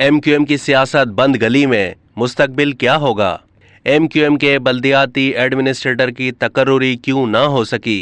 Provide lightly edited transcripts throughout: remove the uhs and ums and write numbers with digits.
MQM की सियासत बंद गली में, मुस्तकबिल क्या होगा? MQM के बल्दियाती एडमिनिस्ट्रेटर की तकर्रुरी क्यों ना हो सकी?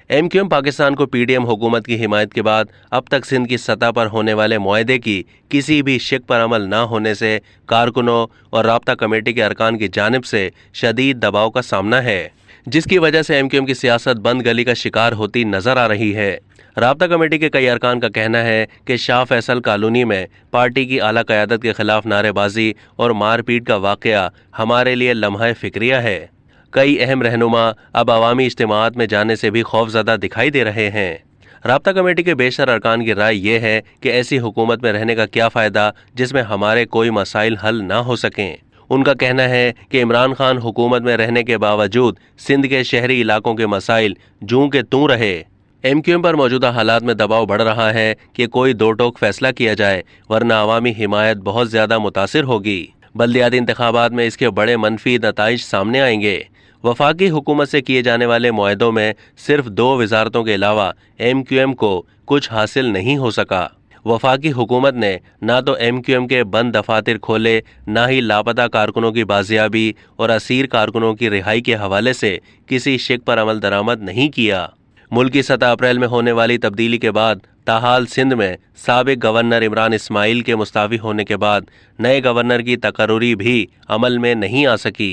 MQM पाकिस्तान को PDM हुकूमत की हिमायत के बाद अब तक सिंध की सतह पर होने वाले मुआहदे की किसी भी शिक पर अमल न होने से कारकुनों और राब्ता कमेटी के अरकान की जानिब से शदीद दबाव का सामना है, जिसकी वजह से MQM की सियासत बंद गली का शिकार होती नजर आ रही है। राब्ता कमेटी के कई अरकान का कहना है कि शाह फैसल कॉलोनी में पार्टी की आला क़यादत के खिलाफ नारेबाजी और मारपीट का वाक़या हमारे लिए लम्हा फिक्रिया है। कई अहम रहनुमा अब अवामी इज्तिमाआत में जाने से भी खौफजदा दिखाई दे रहे हैं। राब्ता कमेटी के बेशतर अरकान की राय ये है कि ऐसी हुकूमत में रहने का क्या फ़ायदा जिसमें हमारे कोई मसाइल हल ना हो सकें। उनका कहना है कि इमरान खान हुकूमत में रहने के बावजूद सिंध के शहरी इलाकों के मसाइल जूं के तूं रहे। MQM पर मौजूदा हालात में दबाव बढ़ रहा है कि कोई दो टोक फैसला किया जाए, वरना अवामी हिमायत बहुत ज़्यादा मुतासिर होगी। बल्दियाती इंतखाबात में इसके बड़े मनफी नताइज सामने आएंगे। वफाकी हुकूमत से किए जाने वाले मुआहदों में सिर्फ 2 वजारतों के अलावा MQM को कुछ हासिल नहीं हो सका। वफाकी हुकूमत ने ना तो MQM के बंद दफातर खोले, ना ही लापता कारकुनों की बाजियाबी और असीर कारकुनों की रिहाई के हवाले से किसी शिक पर अमल दरामद नहीं किया। मुल्क की सतह अप्रैल में होने वाली तब्दीली के बाद ताहाल सिंध में साबिक गवर्नर इमरान इस्माइल के मुस्ताफ़ी होने के बाद नए गवर्नर की तकर्रुरी भी अमल में नहीं आ सकी।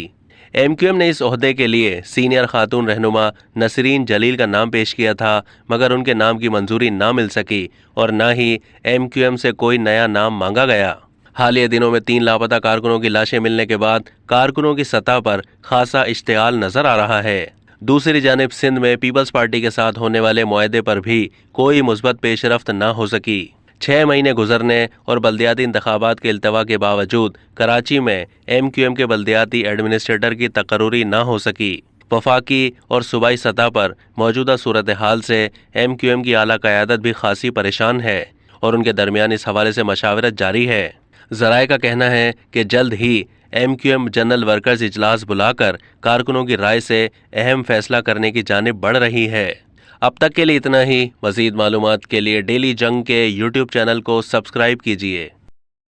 MQM ने इस ओहदे के लिए सीनियर खातून रहनुमा नसरीन जलील का नाम पेश किया था, मगर उनके नाम की मंजूरी ना मिल सकी और ना ही MQM से कोई नया नाम मांगा गया। हालिया दिनों में 3 लापता कारकुनों की लाशें मिलने के बाद कारकुनों की सतह पर खासा इश्तिआल नजर आ रहा है। दूसरी जानिब सिंध में पीपल्स पार्टी के साथ होने वाले मुआहदे पर भी कोई मुस्बत पेशरफ्त न हो सकी। 6 महीने गुजरने और बल्दियाती इंतखाबात के इल्तवा के बावजूद कराची में MQM के बल्दियाती एडमिनिस्ट्रेटर की तकर्रुरी न हो सकी। वफाकी और सूबाई सतह पर मौजूदा सूरत हाल से MQM की आला क़यादत भी खासी परेशान है और उनके दरमियान इस हवाले से मशावरत जारी है। ज़राए का कहना है कि जल्द ही MQM जनरल वर्कर्स इजलास बुलाकर कारकुनों की राय से अहम फैसला करने की जानिब बढ़ रही है। अब तक के लिए इतना ही। मज़ीद मालूमात के लिए डेली जंग के YouTube चैनल को सब्सक्राइब कीजिए।